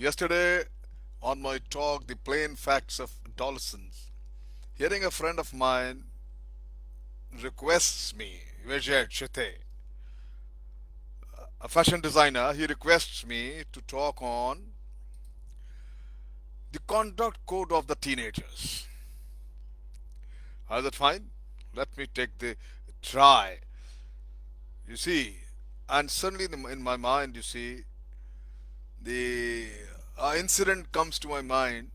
Yesterday, on my talk, The Plain Facts of Adolescence, hearing a friend of mine requests me, Vijay Chite, a fashion designer, he requests me to talk on the conduct code of the teenagers. Is that fine? Let me take the try. You see, and suddenly in my mind, you see, the incident comes to my mind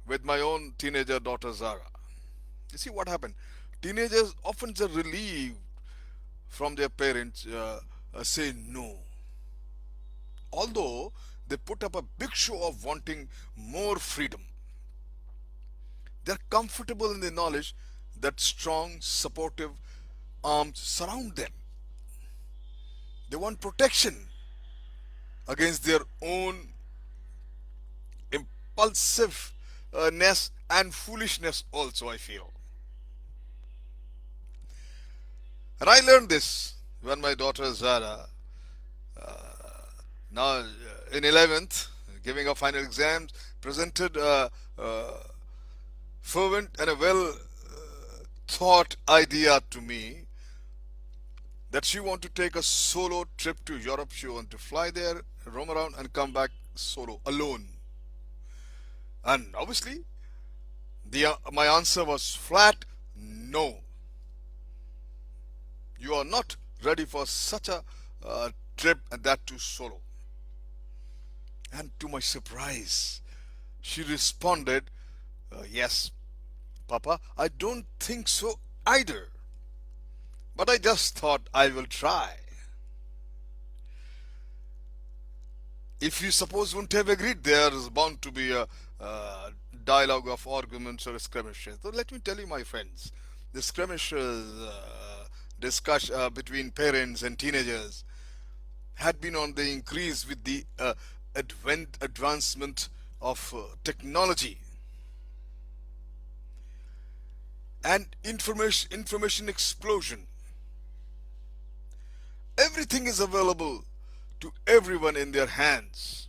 with my own teenager daughter Zara. You see what happened? Teenagers often are relieved from their parents say no. Although they put up a big show of wanting more freedom, they're comfortable in the knowledge that strong, supportive arms surround them. They want protection against their own impulsiveness and foolishness, also, I feel. And I learned this when my daughter Zara, now in 11th, giving her final exams, presented a fervent and a well thought idea to me that she want to take a solo trip to Europe. She want to fly there, roam around, and come back solo, alone. And obviously, the my answer was flat no. You are not ready for such a trip, and that too solo. And to my surprise, she responded, yes, Papa, I don't think so either. But I just thought I will try. If you suppose wouldn't have agreed, there is bound to be a dialogue of arguments or skirmishes. So let me tell you, my friends, the skirmishes, discussion between parents and teenagers had been on the increase with the advancement of technology and information explosion. Everything is available to everyone in their hands,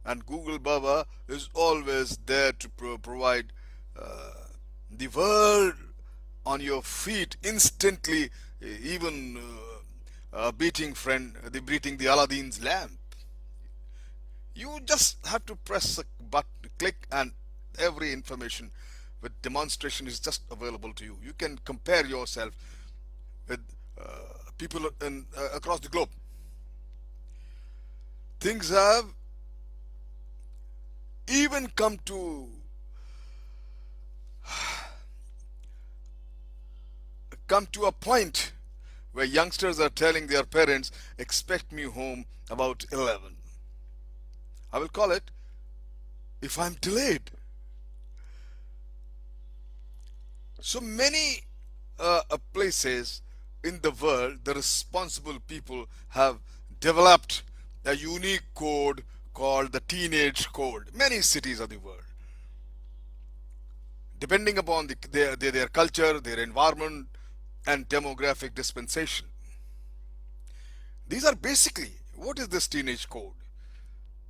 and Google Baba is always there to provide the world on your feet instantly, even beating the Aladdin's lamp. You just have to press a button, click, and every information with demonstration is just available to you. You can compare yourself with people across the globe. Things have even come to a point where youngsters are telling their parents, expect me home about 11. I will call it, if I'm delayed. So many places in the world, the responsible people have developed a unique code called the teenage code. Many cities of the world, depending upon their culture, their environment, and demographic dispensation. These are basically, what is this teenage code?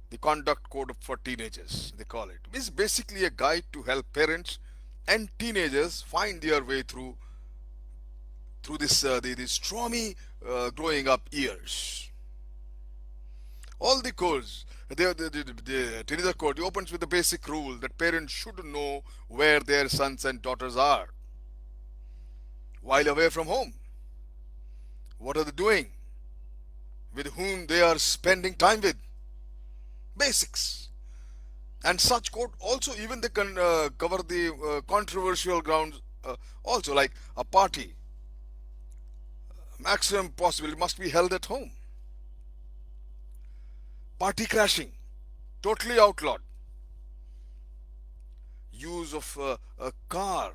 The conduct code for teenagers, they call it. It's basically a guide to help parents and teenagers find their way through this stromy growing up years. All the codes, the teenager code opens with the basic rule that parents should know where their sons and daughters are while away from home. What are they doing? With whom they are spending time with? Basics. And such code also even they can cover the controversial grounds also, like a party. Maximum possible must be held at home. Party crashing, totally outlawed. Use of a car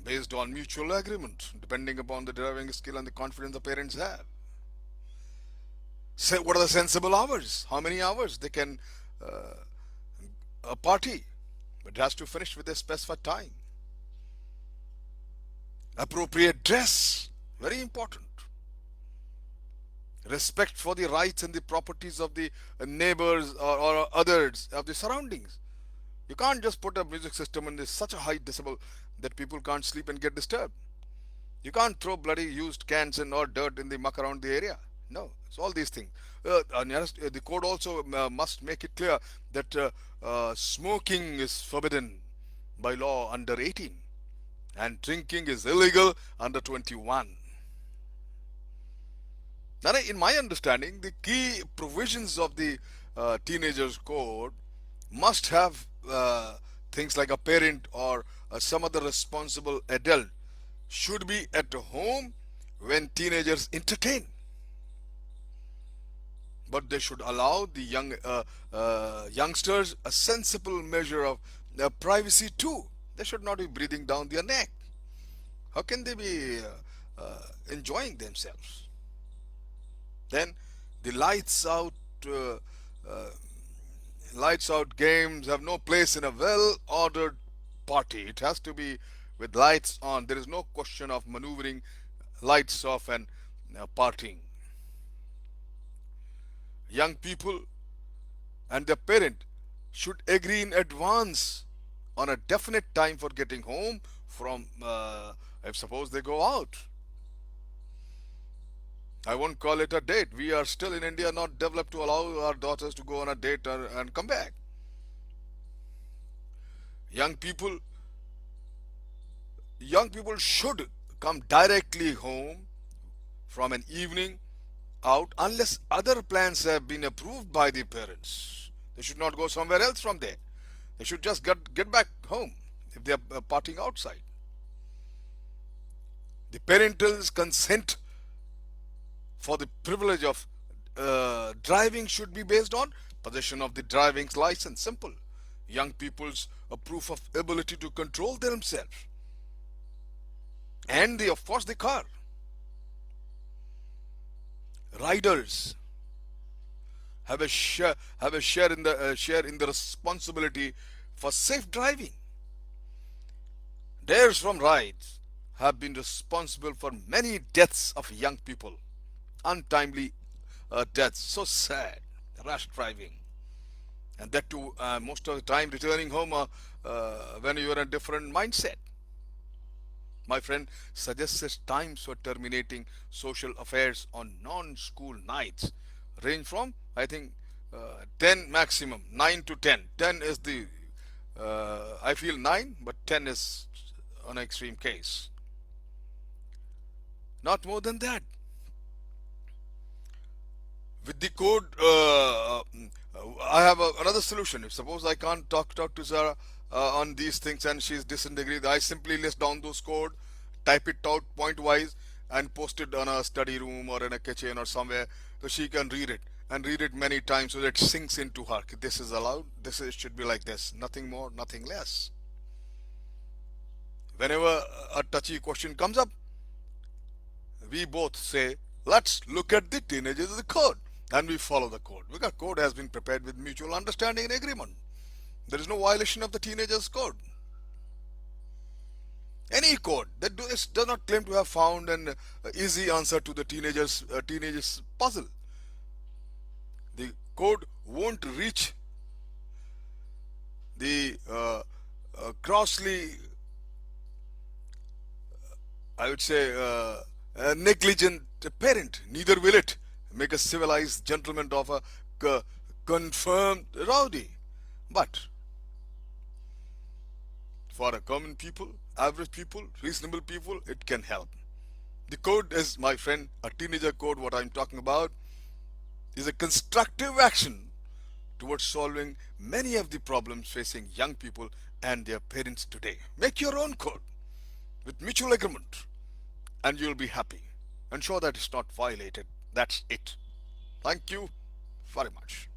based on mutual agreement, depending upon the driving skill and the confidence the parents have. Say, what are the sensible hours? How many hours they can a party? But it has to finish with a specified time. Appropriate dress, very important. respect for the rights and the properties of the neighbors or others of the surroundings. You can't just put a music system in this such a high decibel that people can't sleep and get disturbed. You can't throw bloody used cans and or dirt in the muck around the area. No, it's all these things. The code also must make it clear that smoking is forbidden by law under 18 and drinking is illegal under 21. Now, in my understanding, the key provisions of the teenagers code must have things like a parent or some other responsible adult should be at home when teenagers entertain, but they should allow the youngsters a sensible measure of privacy too. They should not be breathing down their neck. How can they be enjoying themselves? Then the uh, uh, lights out games have no place in a well ordered party. It has to be with lights on. There is no question of maneuvering lights off and partying. Young people and their parent should agree in advance on a definite time for getting home from, if suppose they go out. I won't call it a date. We are still in India not developed to allow our daughters to go on a date and come back. Young people, young people should come directly home from an evening out unless other plans have been approved by the parents. They should not go somewhere else from there. They should just get back home if they are partying outside. The parental consent for the privilege of driving should be based on possession of the driving license. Simple. Young people's a proof of ability to control themselves, and the of course the car. Riders have a share in the responsibility for safe driving. Dares from rides have been responsible for many deaths of young people, untimely deaths. So sad, rash driving, and that too most of the time returning home when you are in a different mindset. My friend suggests times for terminating social affairs on non-school nights range from, I think, 10 maximum, 9 to 10. 10 is the, I feel 9, but 10 is an extreme case. Not more than that. With the code, I have another solution. If suppose I can't talk to Zara on these things and she's disagreed, I simply list down those code, type it out point wise, and post it on a study room or in a kitchen or somewhere so she can read it and read it many times so that it sinks into her. This is allowed. Should be like this. Nothing more, nothing less. Whenever a touchy question comes up, we both say, let's look at the teenagers of the code, and we follow the code because code has been prepared with mutual understanding and agreement. There is no violation of the teenagers code. Any code that does not claim to have found an easy answer to the teenagers puzzle. The code won't reach the grossly, I would say, negligent parent. Neither will it make a civilized gentleman of a confirmed rowdy. But for a common people, average people, reasonable people, it can help. The code is, my friend, a teenager code. What I'm talking about is a constructive action towards solving many of the problems facing young people and their parents today. Make your own code with mutual agreement and you'll be happy. Ensure that it's not violated. That's it. Thank you very much.